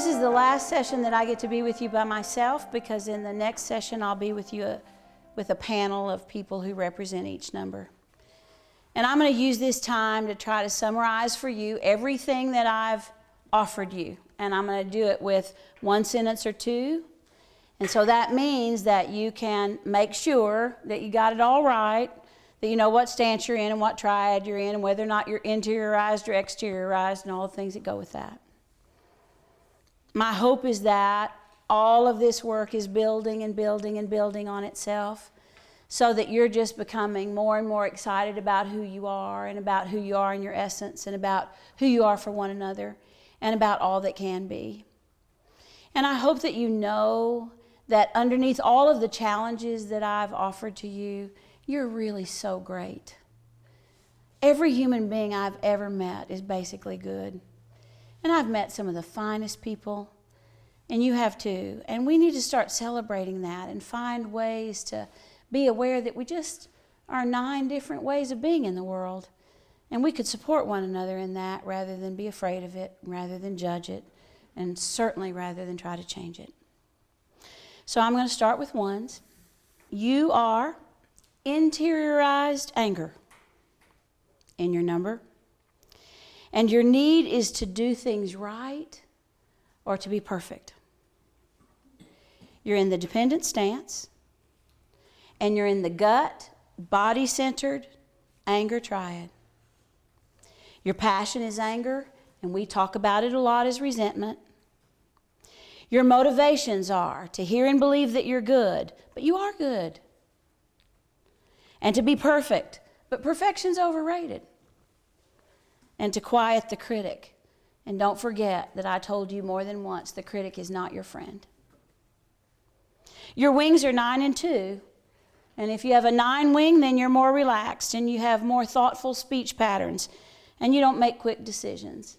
this is the last session that I get to be with you by myself, because in the next session I'll be with you with a panel of people who represent each number. And I'm going to use this time to try to summarize for you everything that I've offered you. And I'm going to do it with one sentence or two. And so that means that you can make sure that you got it all right, that you know what stance you're in and what triad you're in, and whether or not you're interiorized or exteriorized and all the things that go with that. My hope is that all of this work is building and building and building on itself, so that you're just becoming more and more excited about who you are, and about who you are in your essence, and about who you are for one another, and about all that can be. And I hope that you know that underneath all of the challenges that I've offered to you, you're really so great. Every human being I've ever met is basically good. And I've met some of the finest people, and you have too. And we need to start celebrating that and find ways to be aware that we just are 9 different ways of being in the world. And we could support one another in that rather than be afraid of it, rather than judge it, and certainly rather than try to change it. So I'm going to start with ones. You are interiorized anger in your number. And your need is to do things right or to be perfect. You're in the dependent stance, and you're in the gut, body-centered anger triad. Your passion is anger, and we talk about it a lot as resentment. Your motivations are to hear and believe that you're good, but you are good. And to be perfect, but perfection's overrated. And to quiet the critic. And don't forget that I told you more than once, the critic is not your friend. Your wings are 9 and 2. And if you have a 9 wing, then you're more relaxed and you have more thoughtful speech patterns and you don't make quick decisions.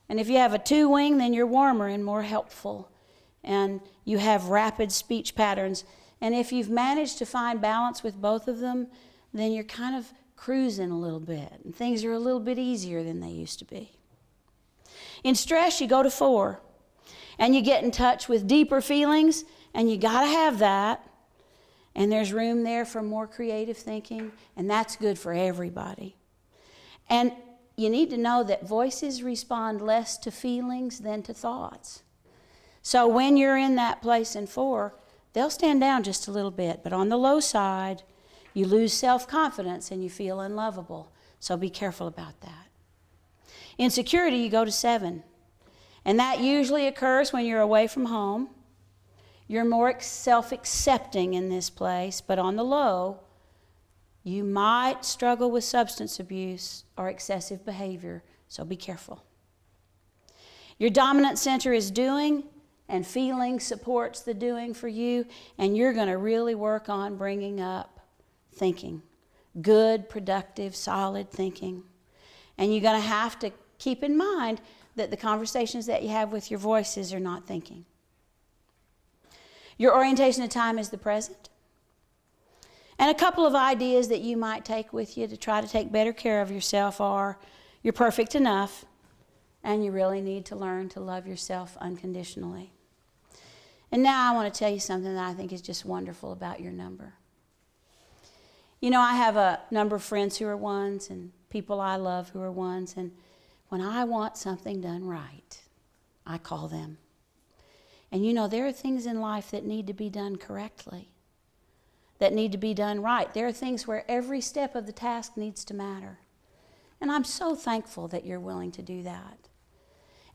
And if you have a 2 wing, then you're warmer and more helpful and you have rapid speech patterns. And if you've managed to find balance with both of them, then you're kind of cruising a little bit and things are a little bit easier than they used to be. In stress, you go to 4 and you get in touch with deeper feelings, and you got to have that. And there's room there for more creative thinking, and that's good for everybody. And you need to know that voices respond less to feelings than to thoughts. So when you're in that place in 4, they'll stand down just a little bit, but on the low side, you lose self-confidence and you feel unlovable. So be careful about that. Insecurity, you go to 7. And that usually occurs when you're away from home. You're more self-accepting in this place, but on the low, you might struggle with substance abuse or excessive behavior, so be careful. Your dominant center is doing, and feeling supports the doing for you, and you're going to really work on bringing up thinking. Good, productive, solid thinking. And you're going to have to keep in mind that the conversations that you have with your voices are not thinking. Your orientation of time is the present. And a couple of ideas that you might take with you to try to take better care of yourself are, you're perfect enough, and you really need to learn to love yourself unconditionally. And now I want to tell you something that I think is just wonderful about your number. You know, I have a number of friends who are 1s and people I love who are 1s, and when I want something done right, I call them. And you know, there are things in life that need to be done correctly, that need to be done right. There are things where every step of the task needs to matter. And I'm so thankful that you're willing to do that.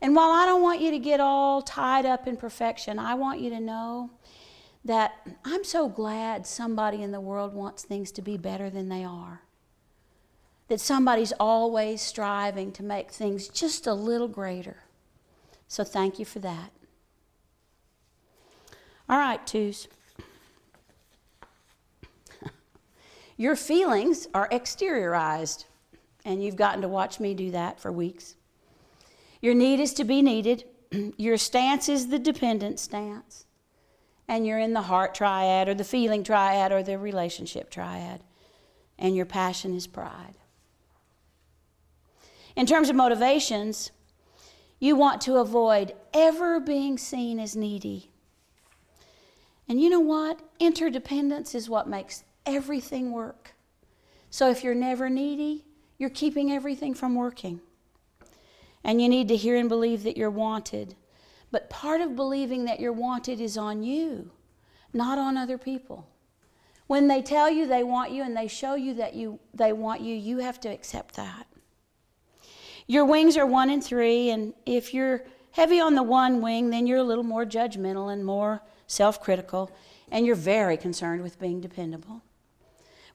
And while I don't want you to get all tied up in perfection, I want you to know that I'm so glad somebody in the world wants things to be better than they are. That somebody's always striving to make things just a little greater. So thank you for that. All right, 2s. Your feelings are exteriorized, and you've gotten to watch me do that for weeks. Your need is to be needed. Your stance is the dependent stance. And you're in the heart triad, or the feeling triad, or the relationship triad. And your passion is pride. In terms of motivations, You want to avoid ever being seen as needy. And you know what? Interdependence is what makes everything work. So if you're never needy, you're keeping everything from working. And you need to hear and believe that you're wanted. But part of believing that you're wanted is on you, not on other people. When they tell you they want you and they show you that they want you, you have to accept that. Your wings are 1 and 3, and if you're heavy on the 1 wing, then you're a little more judgmental and more self-critical, and you're very concerned with being dependable.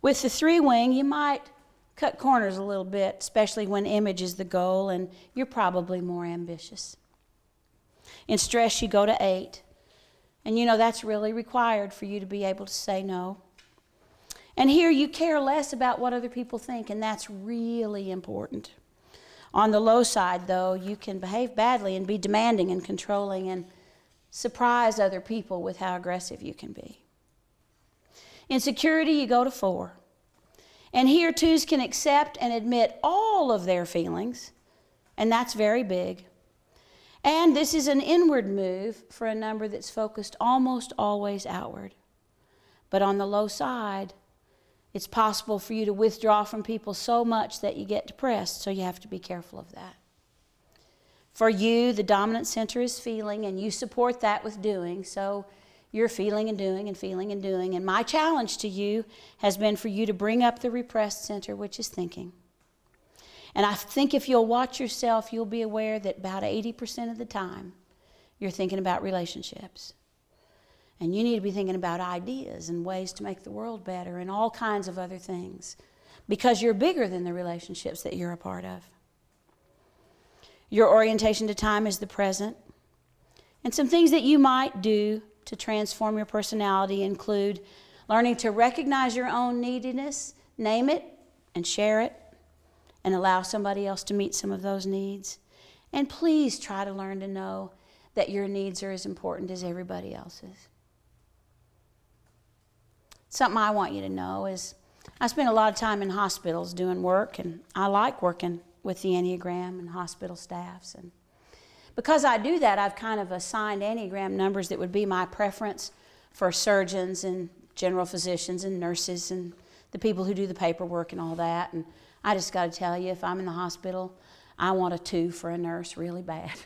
With the 3 wing, you might cut corners a little bit, especially when image is the goal, and you're probably more ambitious. In stress, you go to 8, and that's really required for you to be able to say no. And here you care less about what other people think, and that's really important. On the low side, though, you can behave badly and be demanding and controlling and surprise other people with how aggressive you can be. In security, you go to 4. And here, 2s can accept and admit all of their feelings, and that's very big. And this is an inward move for a number that's focused almost always outward. But on the low side, it's possible for you to withdraw from people so much that you get depressed, so you have to be careful of that. For you, the dominant center is feeling, and you support that with doing, so you're feeling and doing and feeling and doing. And my challenge to you has been for you to bring up the repressed center, which is thinking. And I think if you'll watch yourself, you'll be aware that about 80% of the time, you're thinking about relationships. And you need to be thinking about ideas and ways to make the world better and all kinds of other things, because you're bigger than the relationships that you're a part of. Your orientation to time is the present. And some things that you might do to transform your personality include learning to recognize your own neediness, name it and share it, and allow somebody else to meet some of those needs. And please try to learn to know that your needs are as important as everybody else's. Something I want you to know is I spend a lot of time in hospitals doing work, and I like working with the Enneagram and hospital staffs. And because I do that, I've kind of assigned Enneagram numbers that would be my preference for surgeons and general physicians and nurses and the people who do the paperwork and all that. And I just got to tell you, if I'm in the hospital, I want a 2 for a nurse really bad.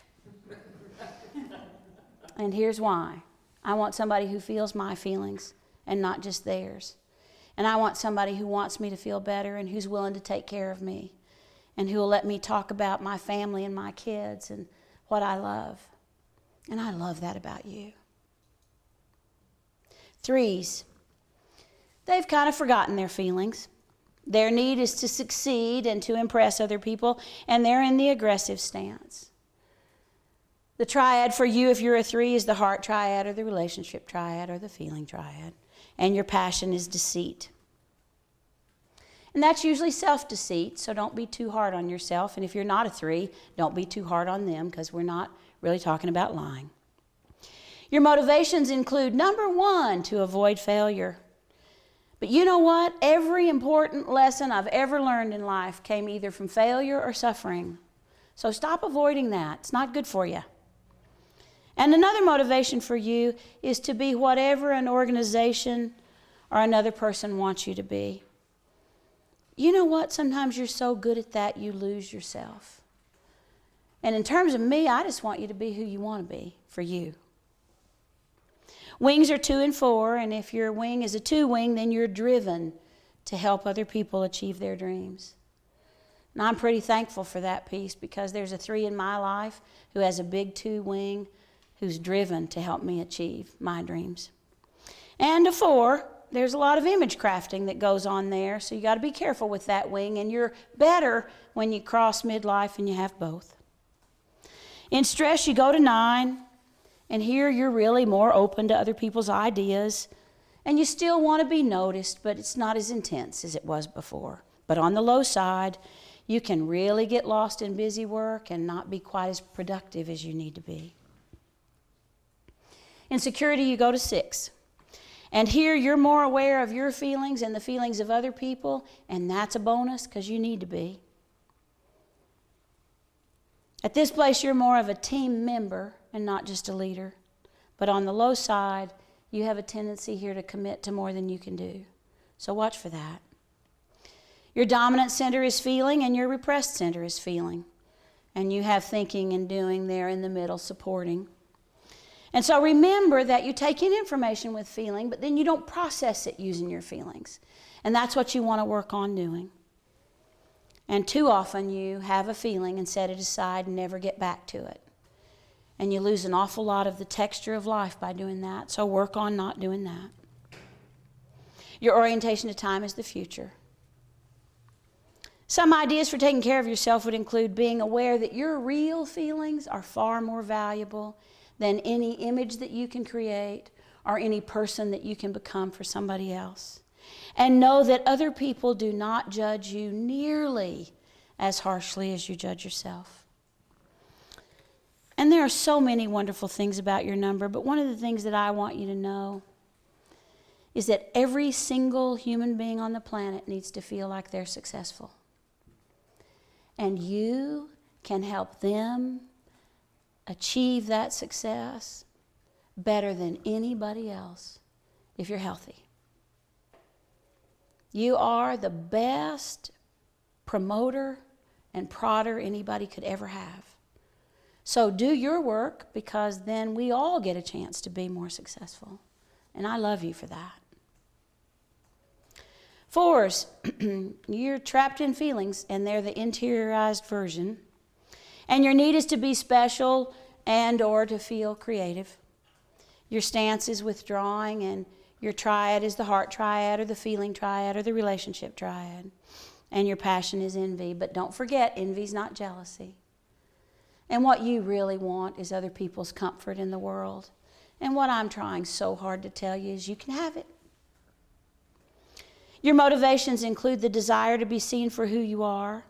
And here's why. I want somebody who feels my feelings and not just theirs. And I want somebody who wants me to feel better and who's willing to take care of me and who will let me talk about my family and my kids and what I love. And I love that about you. 3s, they've kind of forgotten their feelings. Their need is to succeed and to impress other people, and they're in the aggressive stance. The triad for you, if you're a 3, is the heart triad or the relationship triad or the feeling triad. And your passion is deceit. And that's usually self-deceit, so don't be too hard on yourself. And if you're not a 3, don't be too hard on them, because we're not really talking about lying. Your motivations include, number 1, to avoid failure. But you know what? Every important lesson I've ever learned in life came either from failure or suffering. So stop avoiding that. It's not good for you. And another motivation for you is to be whatever an organization or another person wants you to be. You know what? Sometimes you're so good at that, you lose yourself. And in terms of me, I just want you to be who you want to be for you. Wings are 2 and 4, and if your wing is a 2 wing, then you're driven to help other people achieve their dreams. And I'm pretty thankful for that piece, because there's a 3 in my life who has a big 2 wing who's driven to help me achieve my dreams. And a 4, there's a lot of image crafting that goes on there, so you got to be careful with that wing, and you're better when you cross midlife and you have both. In stress, you go to 9, and here you're really more open to other people's ideas, and you still want to be noticed, but it's not as intense as it was before. But on the low side, you can really get lost in busy work and not be quite as productive as you need to be. In security, you go to 6. And here you're more aware of your feelings and the feelings of other people, and that's a bonus because you need to be. At this place, you're more of a team member and not just a leader. But on the low side, you have a tendency here to commit to more than you can do. So watch for that. Your dominant center is feeling and your repressed center is feeling. And you have thinking and doing there in the middle, supporting. And so remember that you take in information with feeling, but then you don't process it using your feelings. And that's what you want to work on doing. And too often you have a feeling and set it aside and never get back to it. And you lose an awful lot of the texture of life by doing that. So work on not doing that. Your orientation to time is the future. Some ideas for taking care of yourself would include being aware that your real feelings are far more valuable than any image that you can create or any person that you can become for somebody else. And know that other people do not judge you nearly as harshly as you judge yourself. And there are so many wonderful things about your number, but one of the things that I want you to know is that every single human being on the planet needs to feel like they're successful. And you can help them achieve that success better than anybody else if you're healthy. You are the best promoter and prodder anybody could ever have. So do your work, because then we all get a chance to be more successful. And I love you for that. 4s, you're trapped in feelings, and they're the interiorized version. And your need is to be special and or to feel creative. Your stance is withdrawing, and your triad is the heart triad or the feeling triad or the relationship triad. And your passion is envy. But don't forget, envy is not jealousy. And what you really want is other people's comfort in the world. And what I'm trying so hard to tell you is you can have it. Your motivations include the desire to be seen for who you are.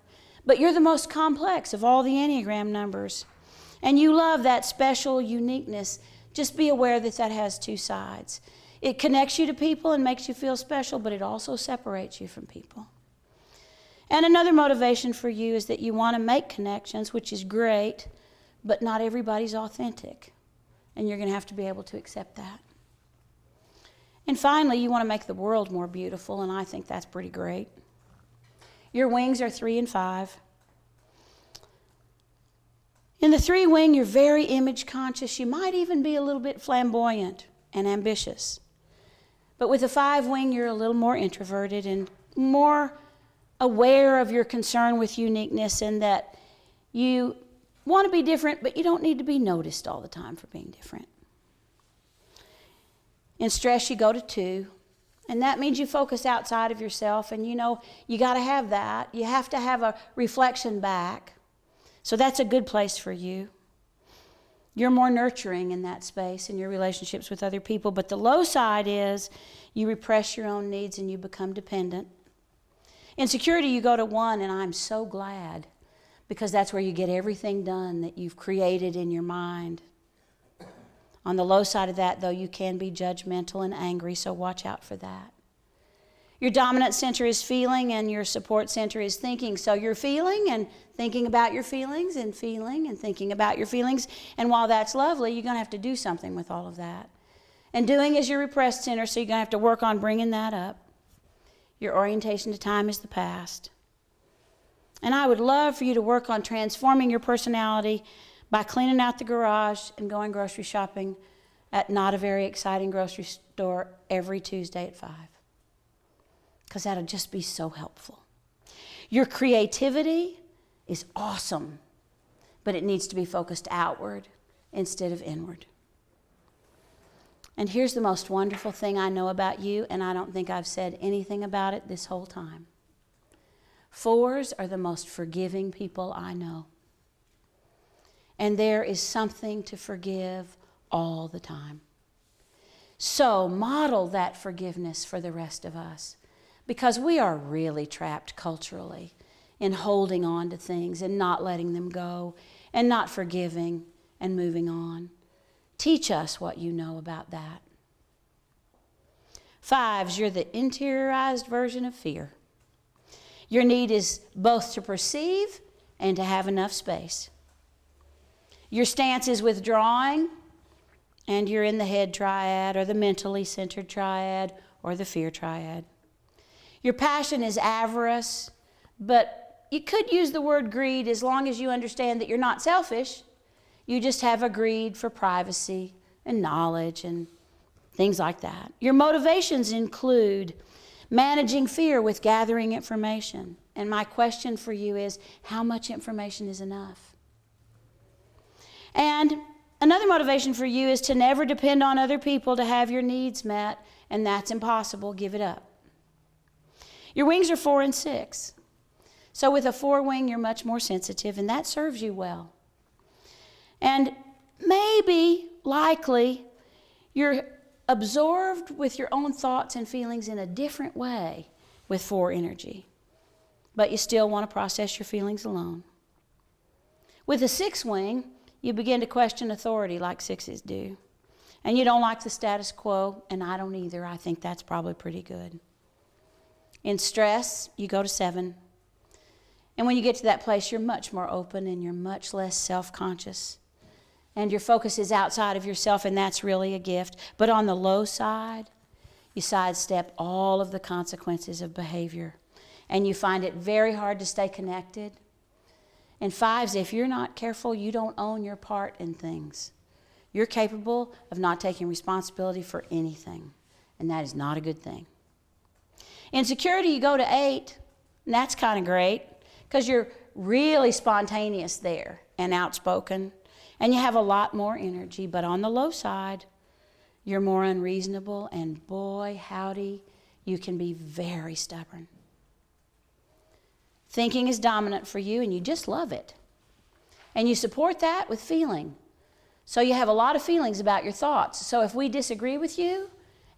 But you're the most complex of all the Enneagram numbers. And you love that special uniqueness. Just be aware that that has two sides. It connects you to people and makes you feel special, but it also separates you from people. And another motivation for you is that you want to make connections, which is great, but not everybody's authentic. And you're going to have to be able to accept that. And finally, you want to make the world more beautiful, and I think that's pretty great. Your wings are 3 and 5. In the 3 wing, you're very image conscious. You might even be a little bit flamboyant and ambitious. But with the 5 wing, you're a little more introverted and more aware of your concern with uniqueness, and that you want to be different, but you don't need to be noticed all the time for being different. In stress, you go to 2, and that means you focus outside of yourself, and you know you got to have that. You have to have a reflection back. So that's a good place for you. You're more nurturing in that space in your relationships with other people, but the low side is you repress your own needs and you become dependent. In security, you go to 1, and I'm so glad, because that's where you get everything done that you've created in your mind. On the low side of that, though, you can be judgmental and angry, so watch out for that. Your dominant center is feeling, and your support center is thinking. So you're feeling and thinking about your feelings, and feeling and thinking about your feelings. And while that's lovely, you're going to have to do something with all of that. And doing is your repressed center, so you're going to have to work on bringing that up. Your orientation to time is the past. And I would love for you to work on transforming your personality by cleaning out the garage and going grocery shopping at not a very exciting grocery store every Tuesday at 5. Because that'll just be so helpful. Your creativity is awesome, but it needs to be focused outward instead of inward. And here's the most wonderful thing I know about you, and I don't think I've said anything about it this whole time. 4s are the most forgiving people I know. And there is something to forgive all the time. So model that forgiveness for the rest of us, because we are really trapped culturally in holding on to things and not letting them go and not forgiving and moving on. Teach us what you know about that. 5s, you're the interiorized version of fear. Your need is both to perceive and to have enough space. Your stance is withdrawing, and you're in the head triad or the mentally centered triad or the fear triad. Your passion is avarice, but you could use the word greed as long as you understand that you're not selfish. You just have a greed for privacy and knowledge and things like that. Your motivations include managing fear with gathering information. And my question for you is, how much information is enough? And another motivation for you is to never depend on other people to have your needs met, and that's impossible. Give it up. Your wings are 4 and 6. So with a 4 wing, you're much more sensitive, and that serves you well. And maybe, likely, you're absorbed with your own thoughts and feelings in a different way with 4 energy. But you still want to process your feelings alone. With a 6 wing, you begin to question authority like 6s do. And you don't like the status quo, and I don't either. I think that's probably pretty good. In stress, you go to 7. And when you get to that place, you're much more open and you're much less self-conscious. And your focus is outside of yourself, and that's really a gift. But on the low side, you sidestep all of the consequences of behavior. And you find it very hard to stay connected. And 5s, if you're not careful, you don't own your part in things. You're capable of not taking responsibility for anything. And that is not a good thing. In security, you go to 8, and that's kind of great because you're really spontaneous there and outspoken, and you have a lot more energy. But on the low side, you're more unreasonable, and boy, howdy, you can be very stubborn. Thinking is dominant for you, and you just love it. And you support that with feeling. So you have a lot of feelings about your thoughts. So if we disagree with you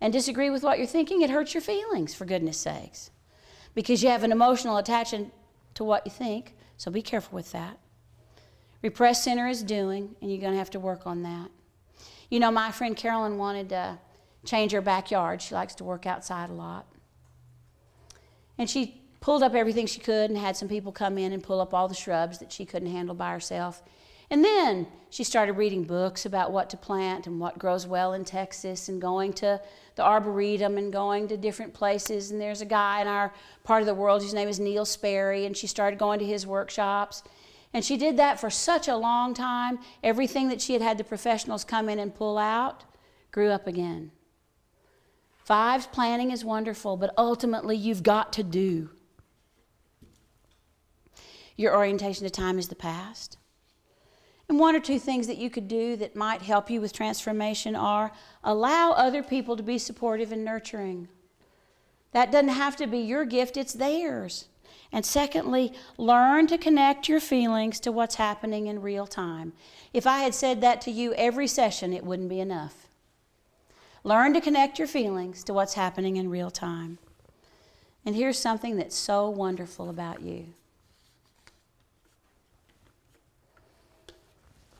and disagree with what you're thinking, it hurts your feelings, for goodness sakes. Because you have an emotional attachment to what you think, so be careful with that. Repressed center is doing, and you're going to have to work on that. You know, my friend Carolyn wanted to change her backyard. She likes to work outside a lot. And she pulled up everything she could and had some people come in and pull up all the shrubs that she couldn't handle by herself. And then she started reading books about what to plant and what grows well in Texas, and going to the Arboretum and going to different places. And there's a guy in our part of the world whose name is Neil Sperry, and she started going to his workshops. And she did that for such a long time. Everything that she had had the professionals come in and pull out grew up again. 5s, planning is wonderful, but ultimately you've got to do. Your orientation to time is the past. And 1 or 2 things that you could do that might help you with transformation are allow other people to be supportive and nurturing. That doesn't have to be your gift, it's theirs. And secondly, learn to connect your feelings to what's happening in real time. If I had said that to you every session, it wouldn't be enough. Learn to connect your feelings to what's happening in real time. And here's something that's so wonderful about you.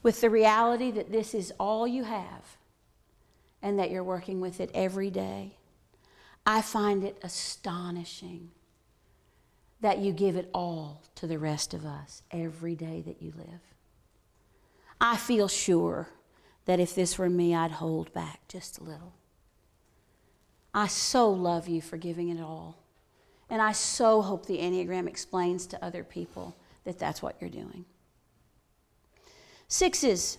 With the reality that this is all you have and that you're working with it every day, I find it astonishing that you give it all to the rest of us every day that you live. I feel sure that if this were me, I'd hold back just a little. I so love you for giving it all. And I so hope the Enneagram explains to other people that that's what you're doing. 6s,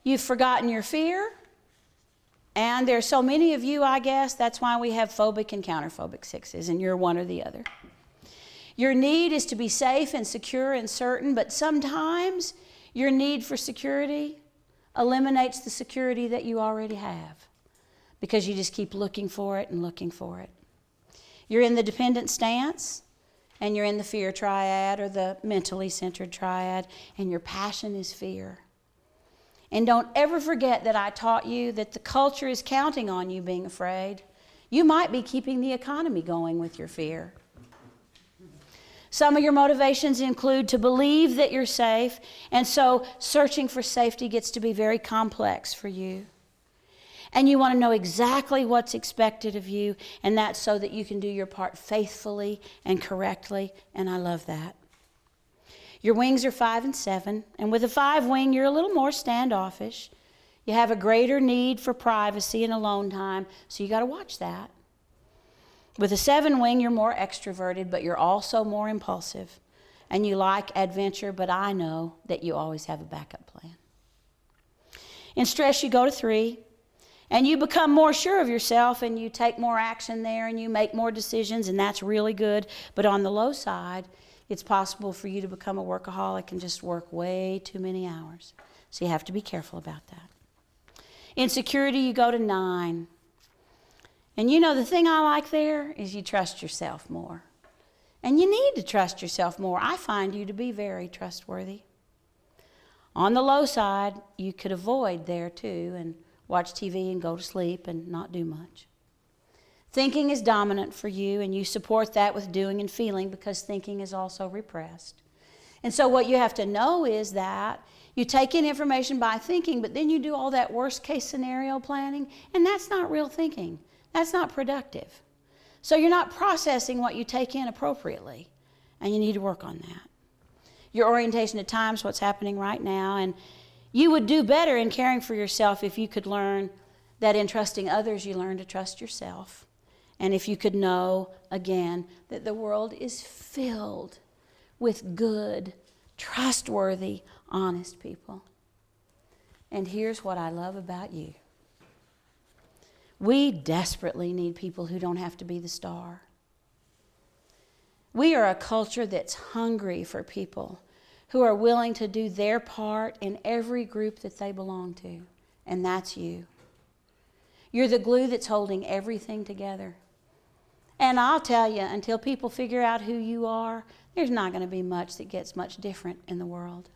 you've forgotten your fear, and there's so many of you, I guess, that's why we have phobic and counterphobic 6s, and you're one or the other. Your need is to be safe and secure and certain, but sometimes your need for security eliminates the security that you already have because you just keep looking for it and looking for it. You're in the dependent stance, and you're in the fear triad or the mentally centered triad, and your passion is fear. And don't ever forget that I taught you that the culture is counting on you being afraid. You might be keeping the economy going with your fear. Some of your motivations include to believe that you're safe, and so searching for safety gets to be very complex for you. And you want to know exactly what's expected of you, and that's so that you can do your part faithfully and correctly, and I love that. Your wings are 5 and 7. And with a 5 wing, you're a little more standoffish. You have a greater need for privacy and alone time, so you got to watch that. With a 7 wing, you're more extroverted, but you're also more impulsive. And you like adventure, but I know that you always have a backup plan. In stress, you go to 3. And you become more sure of yourself, and you take more action there, and you make more decisions, and that's really good. But on the low side, it's possible for you to become a workaholic and just work way too many hours. So you have to be careful about that. In security, you go to 9. And you know, the thing I like there is you trust yourself more. And you need to trust yourself more. I find you to be very trustworthy. On the low side, you could avoid there too and watch TV and go to sleep and not do much. Thinking is dominant for you, and you support that with doing and feeling because thinking is also repressed. And so what you have to know is that you take in information by thinking, but then you do all that worst case scenario planning, and that's not real thinking. That's not productive. So you're not processing what you take in appropriately, and you need to work on that. Your orientation at times, what's happening right now, and you would do better in caring for yourself if you could learn that in trusting others, you learn to trust yourself. And if you could know, again, that the world is filled with good, trustworthy, honest people. And here's what I love about you. We desperately need people who don't have to be the star. We are a culture that's hungry for people who are willing to do their part in every group that they belong to, and that's you. You're the glue that's holding everything together. And I'll tell you, until people figure out who you are, there's not going to be much that gets much different in the world.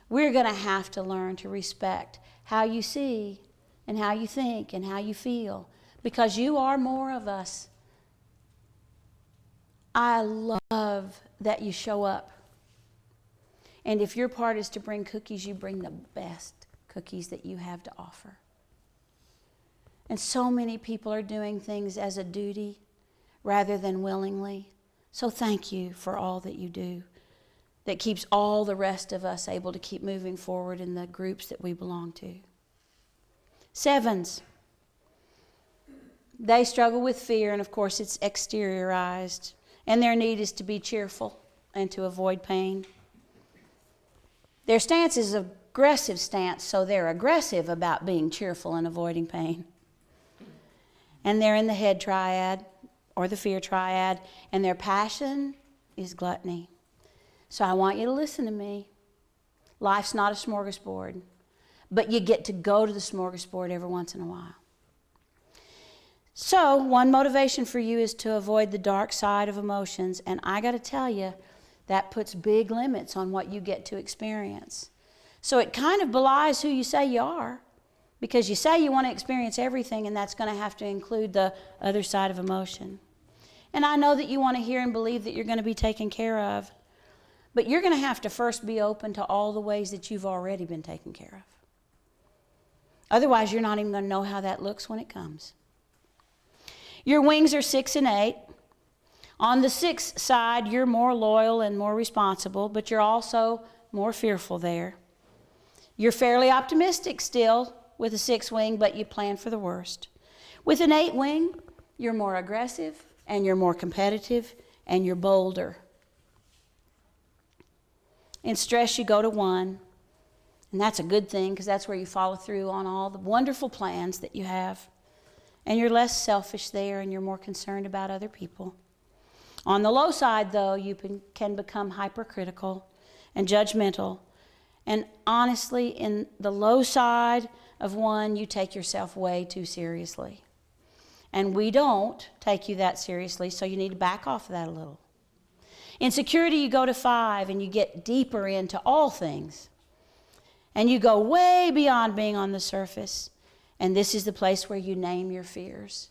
We're going to have to learn to respect how you see and how you think and how you feel, because you are more of us. I love that you show up. And if your part is to bring cookies, you bring the best cookies that you have to offer. And so many people are doing things as a duty rather than willingly. So thank you for all that you do that keeps all the rest of us able to keep moving forward in the groups that we belong to. 7s. They struggle with fear, and of course it's exteriorized. And their need is to be cheerful and to avoid pain. Their stance is an aggressive stance, so they're aggressive about being cheerful and avoiding pain. And they're in the head triad or the fear triad, and their passion is gluttony. So I want you to listen to me. Life's not a smorgasbord, but you get to go to the smorgasbord every once in a while. So one motivation for you is to avoid the dark side of emotions, and I got to tell you, that puts big limits on what you get to experience. So it kind of belies who you say you are, because you say you want to experience everything, and that's going to have to include the other side of emotion. And I know that you want to hear and believe that you're going to be taken care of, but you're going to have to first be open to all the ways that you've already been taken care of. Otherwise, you're not even going to know how that looks when it comes. Your wings are 6 and 8. On the 6 side, you're more loyal and more responsible, but you're also more fearful there. You're fairly optimistic still with a 6 wing, but you plan for the worst. With an 8 wing, you're more aggressive, and you're more competitive, and you're bolder. In stress, you go to 1, and that's a good thing, because that's where you follow through on all the wonderful plans that you have. And you're less selfish there, and you're more concerned about other people. On the low side, though, you can become hypercritical and judgmental. And honestly, in the low side of 1, you take yourself way too seriously. And we don't take you that seriously, so you need to back off of that a little. In security, you go to 5, and you get deeper into all things. And you go way beyond being on the surface. And this is the place where you name your fears.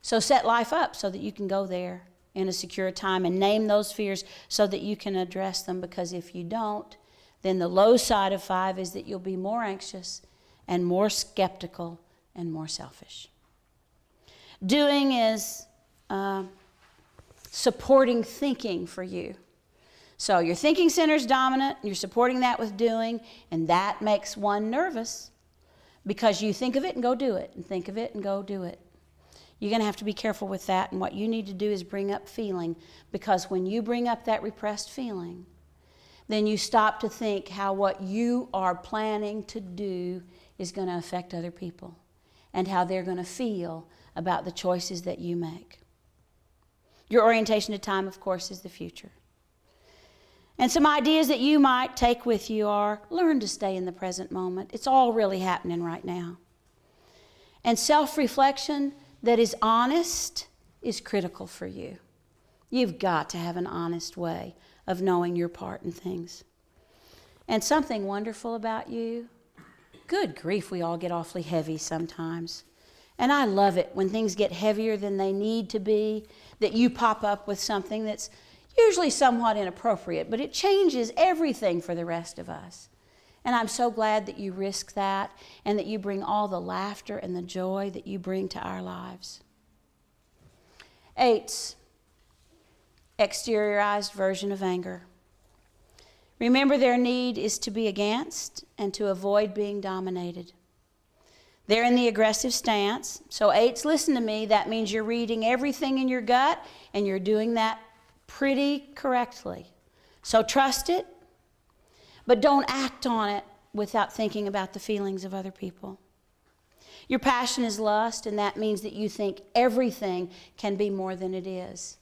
So set life up so that you can go there in a secure time and name those fears so that you can address them, because if you don't, then the low side of 5 is that you'll be more anxious and more skeptical and more selfish. Doing is supporting thinking for you. So your thinking center is dominant, and you're supporting that with doing, and that makes one nervous because you think of it and go do it, and think of it and go do it. You're going to have to be careful with that, and what you need to do is bring up feeling, because when you bring up that repressed feeling, then you stop to think how what you are planning to do is going to affect other people and how they're going to feel about the choices that you make. Your orientation to time, of course, is the future. And some ideas that you might take with you are learn to stay in the present moment. It's all really happening right now. And self-reflection that is honest is critical for you. You've got to have an honest way of knowing your part in things. And something wonderful about you, good grief, we all get awfully heavy sometimes. And I love it when things get heavier than they need to be, that you pop up with something that's usually somewhat inappropriate, but it changes everything for the rest of us. And I'm so glad that you risk that and that you bring all the laughter and the joy that you bring to our lives. 8's exteriorized version of anger. Remember, their need is to be against and to avoid being dominated. They're in the aggressive stance. So 8's, listen to me, that means you're reading everything in your gut and you're doing that pretty correctly. So trust it, but don't act on it without thinking about the feelings of other people. Your passion is lust, and that means that you think everything can be more than it is.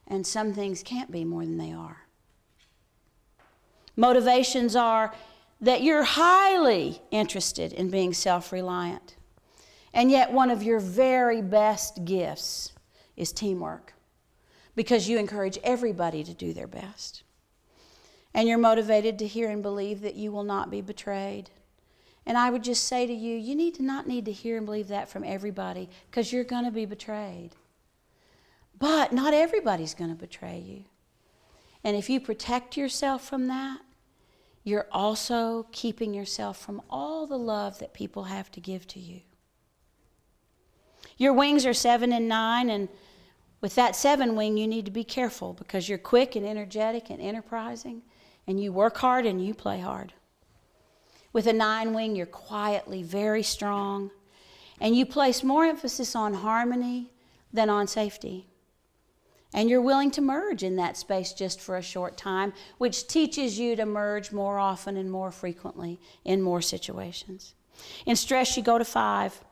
And some things can't be more than they are. Motivations are that you're highly interested in being self-reliant. And yet one of your very best gifts is teamwork, because you encourage everybody to do their best. And you're motivated to hear and believe that you will not be betrayed. And I would just say to you, you not need to hear and believe that from everybody, because you're going to be betrayed. But not everybody's going to betray you. And if you protect yourself from that, you're also keeping yourself from all the love that people have to give to you. Your wings are 7 and 9, and with that 7 wing, you need to be careful, because you're quick and energetic and enterprising, and you work hard and you play hard. With a 9 wing, you're quietly very strong, and you place more emphasis on harmony than on safety. And you're willing to merge in that space just for a short time, which teaches you to merge more often and more frequently in more situations. In stress, you go to 5.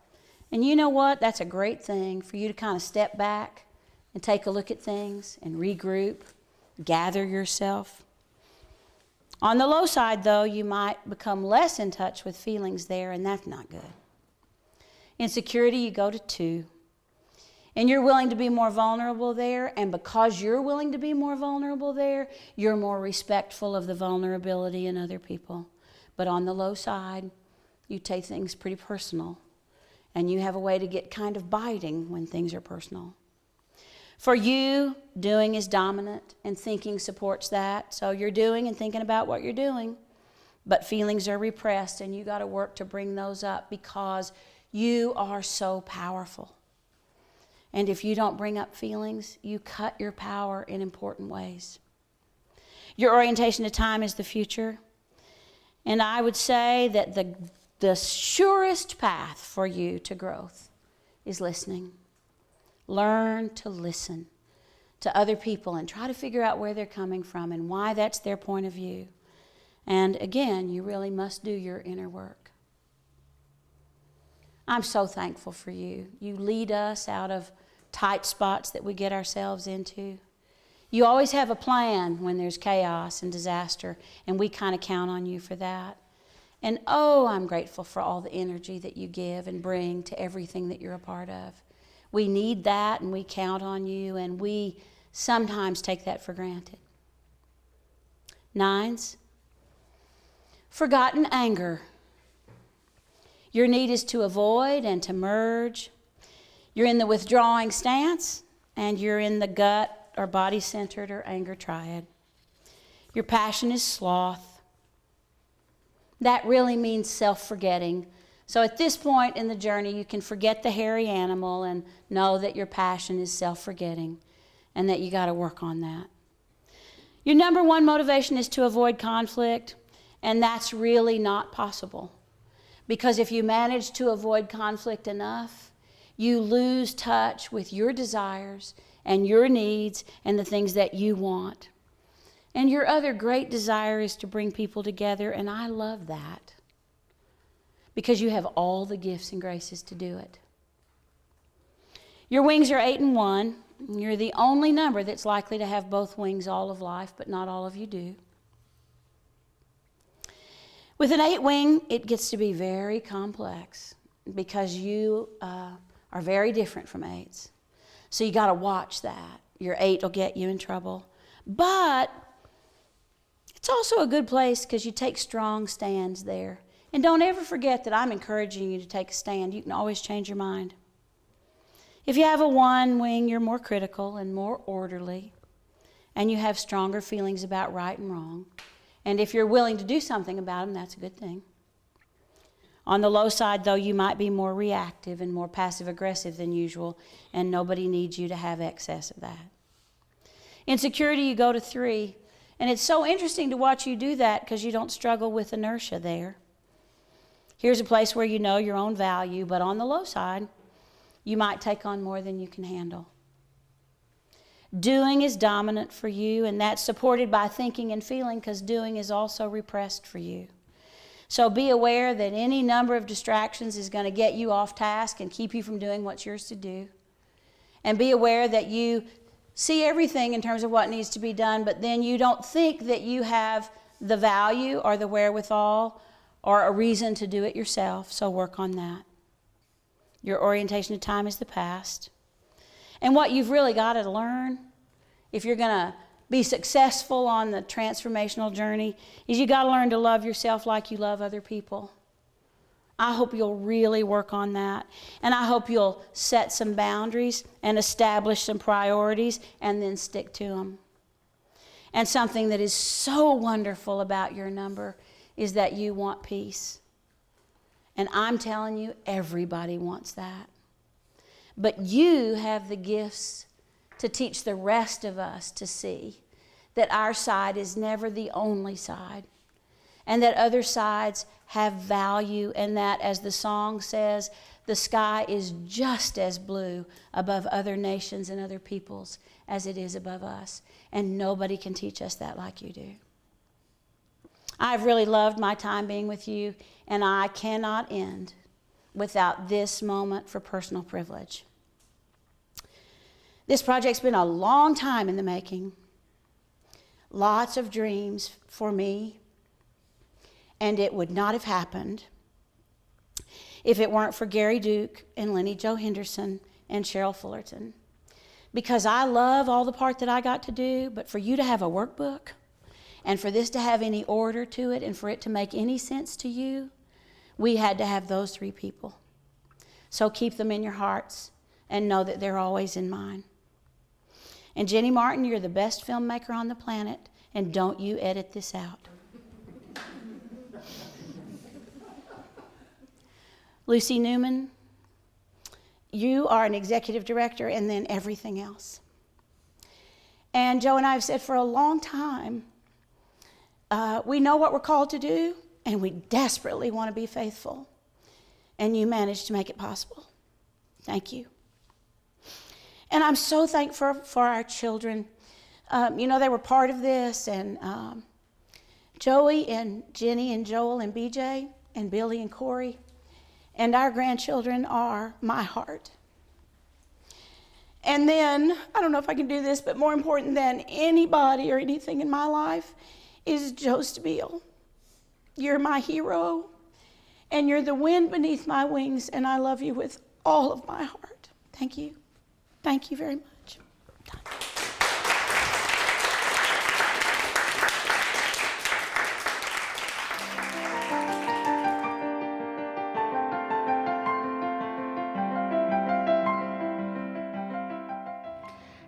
And you know what? That's a great thing for you to kind of step back and take a look at things and regroup, gather yourself. On the low side, though, you might become less in touch with feelings there, and that's not good. In security, you go to 2. And you're willing to be more vulnerable there, and because you're willing to be more vulnerable there, you're more respectful of the vulnerability in other people. But on the low side, you take things pretty personal, and you have a way to get kind of biting when things are personal. For you, doing is dominant, and thinking supports that. So you're doing and thinking about what you're doing, but feelings are repressed, and you got to work to bring those up, because you are so powerful. And if you don't bring up feelings, you cut your power in important ways. Your orientation to time is the future. And I would say that the surest path for you to growth is listening. Learn to listen to other people and try to figure out where they're coming from and why that's their point of view. And again, you really must do your inner work. I'm so thankful for you. You lead us out of tight spots that we get ourselves into. You always have a plan when there's chaos and disaster, and we kind of count on you for that. And oh, I'm grateful for all the energy that you give and bring to everything that you're a part of. We need that, and we count on you, and we sometimes take that for granted. 9's, forgotten anger. Your need is to avoid and to merge. You're in the withdrawing stance, and you're in the gut or body-centered or anger triad. Your passion is sloth. That really means self-forgetting. So at this point in the journey, you can forget the hairy animal and know that your passion is self-forgetting and that you got to work on that. Your number one motivation is to avoid conflict, and that's really not possible. Because if you manage to avoid conflict enough, you lose touch with your desires and your needs and the things that you want. And your other great desire is to bring people together, and I love that. Because you have all the gifts and graces to do it. Your wings are 8 and 1. You're the only number that's likely to have both wings all of life, but not all of you do. With an 8 wing, it gets to be very complex because you are very different from 8s. So you got to watch that. Your 8 will get you in trouble. But it's also a good place because you take strong stands there. And don't ever forget that I'm encouraging you to take a stand. You can always change your mind. If you have a 1 wing, you're more critical and more orderly, and you have stronger feelings about right and wrong. And if you're willing to do something about them, that's a good thing. On the low side, though, you might be more reactive and more passive-aggressive than usual, and nobody needs you to have excess of that. In security, you go to 3, and it's so interesting to watch you do that because you don't struggle with inertia there. Here's a place where you know your own value, but on the low side, you might take on more than you can handle. Doing is dominant for you, and that's supported by thinking and feeling because doing is also repressed for you. So be aware that any number of distractions is going to get you off task and keep you from doing what's yours to do. And be aware that you see everything in terms of what needs to be done, but then you don't think that you have the value or the wherewithal or a reason to do it yourself, so work on that. Your orientation to time is the past. And what you've really got to learn, if you're going to be successful on the transformational journey, is you got to learn to love yourself like you love other people. I hope you'll really work on that. And I hope you'll set some boundaries and establish some priorities and then stick to them. And something that is so wonderful about your number is that you want peace. And I'm telling you, everybody wants that. But you have the gifts to teach the rest of us to see that our side is never the only side, and that other sides have value, and that, as the song says, the sky is just as blue above other nations and other peoples as it is above us. And nobody can teach us that like you do. I've really loved my time being with you, and I cannot end without this moment for personal privilege. This project's been a long time in the making. Lots of dreams for me, and it would not have happened if it weren't for Gary Duke and Lenny Jo Henderson and Cheryl Fullerton. Because I love all the part that I got to do, but for you to have a workbook, and for this to have any order to it, and for it to make any sense to you, we had to have those 3 people. So keep them in your hearts and know that they're always in mine. And Jenny Martin, you're the best filmmaker on the planet, and don't you edit this out. Lucy Newman, you are an executive director and then everything else. And Joe and I have said for a long time, we know what we're called to do, and we desperately want to be faithful. And you managed to make it possible. Thank you. And I'm so thankful for our children. They were part of this, and Joey and Jenny and Joel and BJ and Billy and Corey, and our grandchildren are my heart. And then, I don't know if I can do this, but more important than anybody or anything in my life is Joe Stabile. You're my hero, and you're the wind beneath my wings, and I love you with all of my heart. Thank you. Thank you very much.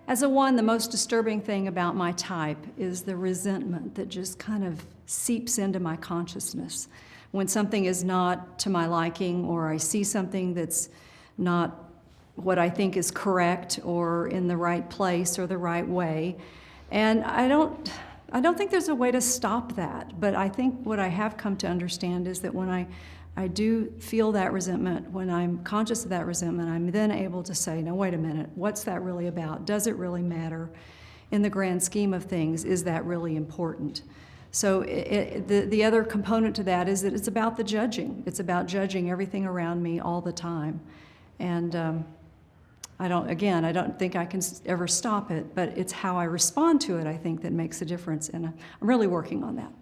As a 1, the most disturbing thing about my type is the resentment that just kind of seeps into my consciousness when something is not to my liking, or I see something that's not what I think is correct or in the right place or the right way. And I I don't think there's a way to stop that, but I think what I have come to understand is that when I do feel that resentment, when I'm conscious of that resentment, I'm then able to say, no, wait a minute, what's that really about? Does it really matter? In the grand scheme of things, is that really important? So the other component to that is that it's about the judging. It's about judging everything around me all the time. And I don't think I can ever stop it, but it's how I respond to it, I think, that makes a difference, and I'm really working on that.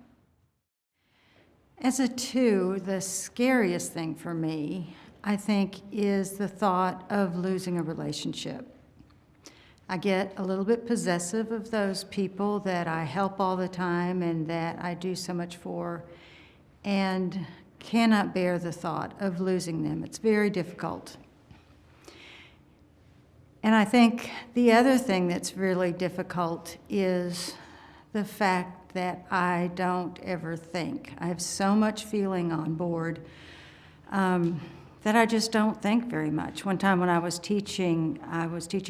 As a 2, the scariest thing for me, I think, is the thought of losing a relationship. I get a little bit possessive of those people that I help all the time and that I do so much for, and cannot bear the thought of losing them. It's very difficult. And I think the other thing that's really difficult is the fact that I don't ever think. I have so much feeling on board that I just don't think very much. One time when I was teaching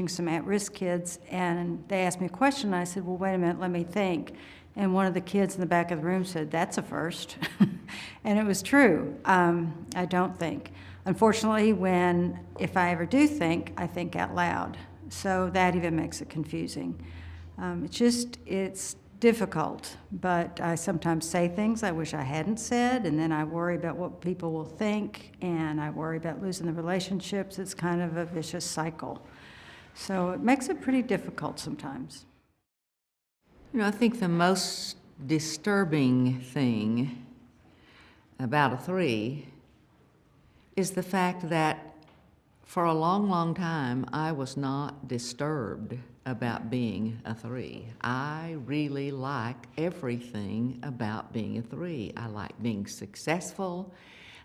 some at-risk kids, and they asked me a question, and I said, well, wait a minute, let me think. And one of the kids in the back of the room said, that's a first. And it was true. I don't think. Unfortunately, if I ever do think, I think out loud. So that even makes it confusing. It's difficult, but I sometimes say things I wish I hadn't said, and then I worry about what people will think, and I worry about losing the relationships. It's kind of a vicious cycle. So it makes it pretty difficult sometimes. I think the most disturbing thing about a 3 is the fact that for a long, long time, I was not disturbed about being a 3. I really like everything about being a 3. I like being successful.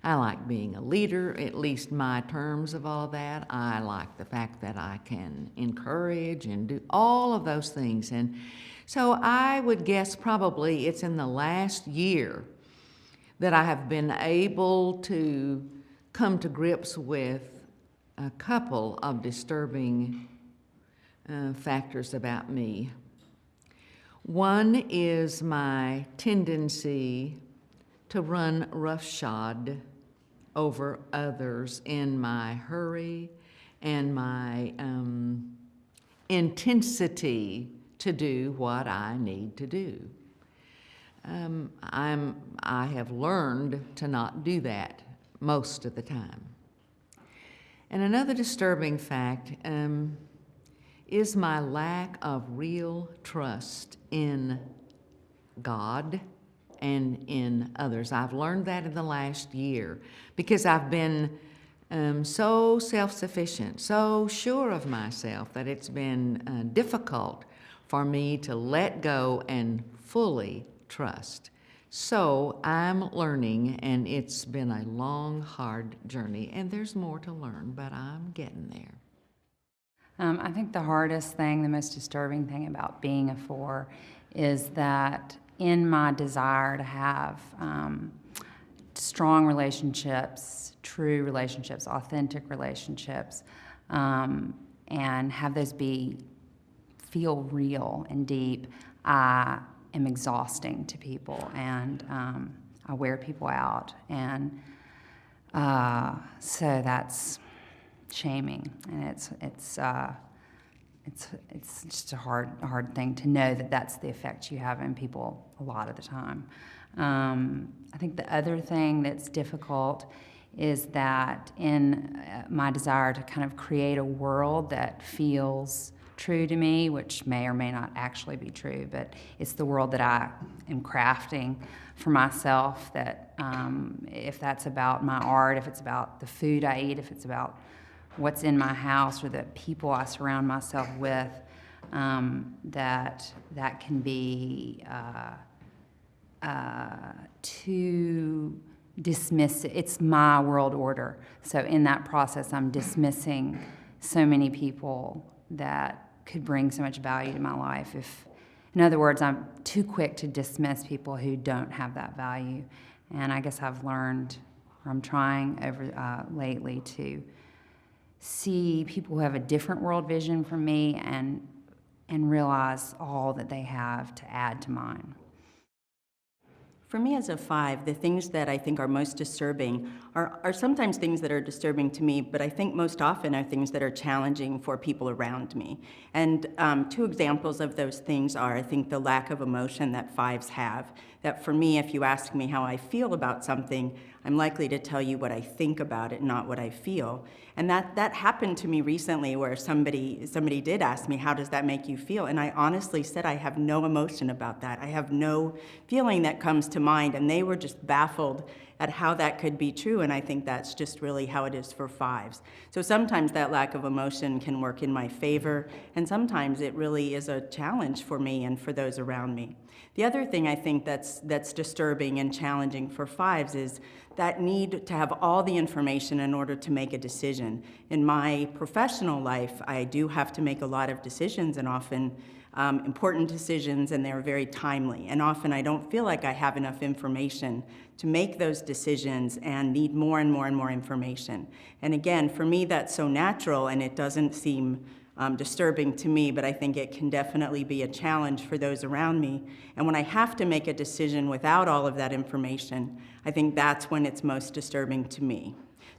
I like being a leader, at least my terms of all that. I like the fact that I can encourage and do all of those things. And so I would guess probably it's in the last year that I have been able to come to grips with a couple of disturbing factors about me. One is my tendency to run roughshod over others in my hurry and my intensity to do what I need to do. I have learned to not do that most of the time. And another disturbing fact is my lack of real trust in God and in others. I've learned that in the last year because I've been so self-sufficient, so sure of myself that it's been difficult for me to let go and fully trust. So I'm learning, and it's been a long, hard journey, and there's more to learn, but I'm getting there. I think the hardest thing, the most disturbing thing about being a 4 is that in my desire to have strong relationships, true relationships, authentic relationships, and have those feel real and deep, I am exhausting to people, and I wear people out, and so that's shaming, and it's just a hard thing to know that that's the effect you have in people a lot of the time. I think the other thing that's difficult is that in my desire to kind of create a world that feels true to me, which may or may not actually be true, but it's the world that I am crafting for myself, that if that's about my art, if it's about the food I eat, if it's about what's in my house or the people I surround myself with, that can be too dismissive. It's my world order. So in that process, I'm dismissing so many people that could bring so much value to my life. In other words, I'm too quick to dismiss people who don't have that value. And I guess I've learned, or I'm trying lately to see people who have a different world vision from me and and realize all that they have to add to mine. For me as a 5, the things that I think are most disturbing are sometimes things that are disturbing to me, but I think most often are things that are challenging for people around me. And 2 examples of those things are, I think, the lack of emotion that 5s have. That for me, if you ask me how I feel about something, I'm likely to tell you what I think about it, not what I feel. And that happened to me recently, where somebody did ask me, how does that make you feel? And I honestly said, I have no emotion about that. I have no feeling that comes to mind. And they were just baffled at how that could be true. And I think that's just really how it is for 5s. So sometimes that lack of emotion can work in my favor, and sometimes it really is a challenge for me and for those around me. The other thing I think that's disturbing and challenging for 5s is that need to have all the information in order to make a decision. In my professional life, I do have to make a lot of decisions, and often important decisions, and they're very timely. And often I don't feel like I have enough information to make those decisions and need more and more and more information. And again, for me, that's so natural, and it doesn't seem disturbing to me, but I think it can definitely be a challenge for those around me. And when I have to make a decision without all of that information, I think that's when it's most disturbing to me.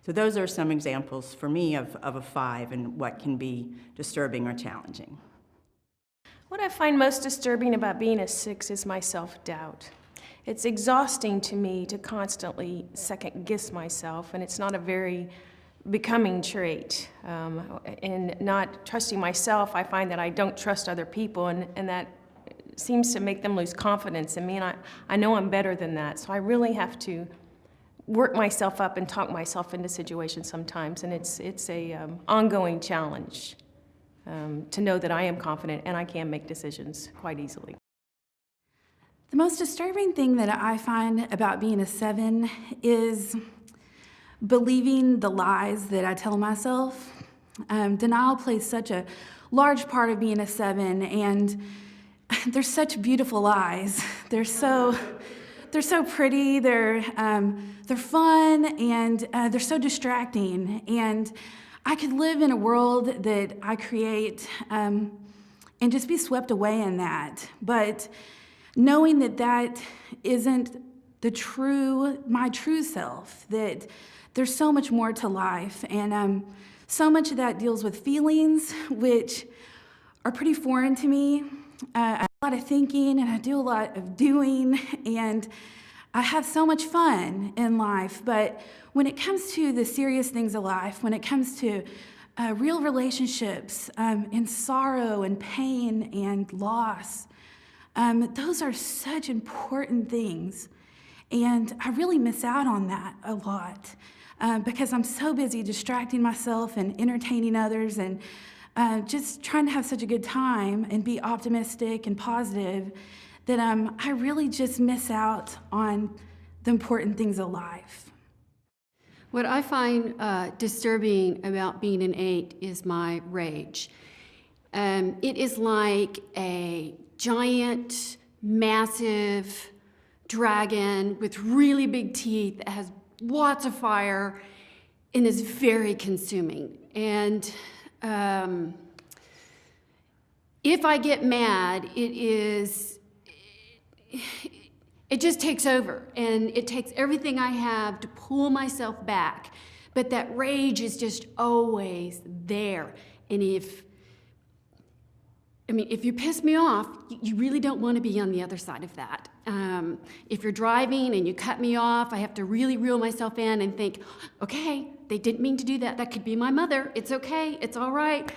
So those are some examples for me of a 5 and what can be disturbing or challenging. What I find most disturbing about being a 6 is my self-doubt. It's exhausting to me to constantly second-guess myself, and it's not a very becoming trait. In not trusting myself, I find that I don't trust other people, and that seems to make them lose confidence in me, and I know I'm better than that, so I really have to work myself up and talk myself into situations sometimes, and it's a ongoing challenge to know that I am confident and I can make decisions quite easily. The most disturbing thing that I find about being a 7 is believing the lies that I tell myself. Denial plays such a large part of being a 7, and they're such beautiful lies. They're so pretty. They're fun, and they're so distracting. And I could live in a world that I create and just be swept away in that. But knowing that that isn't my true self, that there's so much more to life, and so much of that deals with feelings, which are pretty foreign to me. I do a lot of thinking, and I do a lot of doing, and I have so much fun in life. But when it comes to the serious things of life, when it comes to real relationships, and sorrow and pain and loss, those are such important things. And I really miss out on that a lot because I'm so busy distracting myself and entertaining others and just trying to have such a good time and be optimistic and positive that I really just miss out on the important things of life. What I find disturbing about being an 8 is my rage. It is like a giant, massive dragon with really big teeth that has lots of fire and is very consuming. And if I get mad, it just takes over, and it takes everything I have to pull myself back. But that rage is just always there. And if you piss me off, you really don't want to be on the other side of that. If you're driving and you cut me off, I have to really reel myself in and think, okay, they didn't mean to do that. That could be my mother. It's okay. It's all right.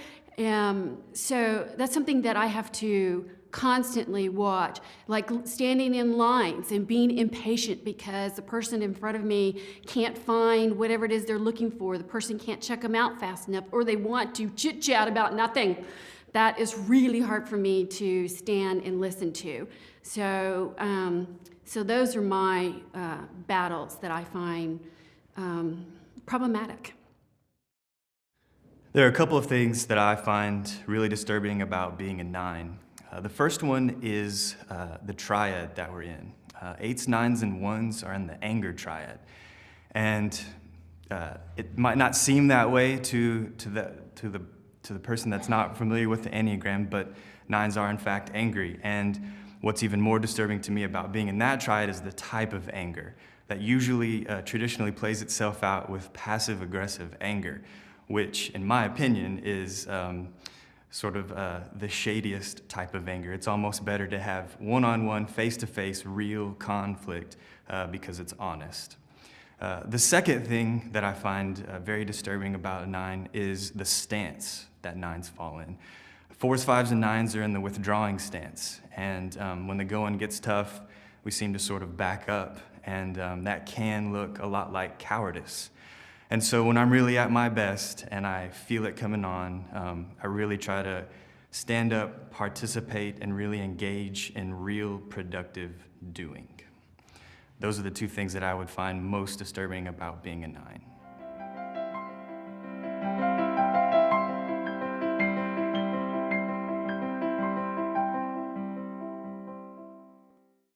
So that's something that I have to constantly watch, like standing in lines and being impatient because the person in front of me can't find whatever it is they're looking for. The person can't check them out fast enough, or they want to chit-chat about nothing. That is really hard for me to stand and listen to. So those are my battles that I find problematic. There are a couple of things that I find really disturbing about being a 9. The first one is the triad that we're in. 8s, 9s, and 1s are in the anger triad. And it might not seem that way to the to the person that's not familiar with the Enneagram, but 9s are in fact angry. And what's even more disturbing to me about being in that triad is the type of anger that usually traditionally plays itself out with passive-aggressive anger, which, in my opinion, is sort of the shadiest type of anger. It's almost better to have one-on-one, face-to-face, real conflict because it's honest. The second thing that I find very disturbing about a 9 is the stance that 9s fall in. 4s, 5s, and 9s are in the withdrawing stance, and when the going gets tough, we seem to sort of back up, and that can look a lot like cowardice. And so when I'm really at my best and I feel it coming on, I really try to stand up, participate, and really engage in real productive doing. Those are the two things that I would find most disturbing about being a 9.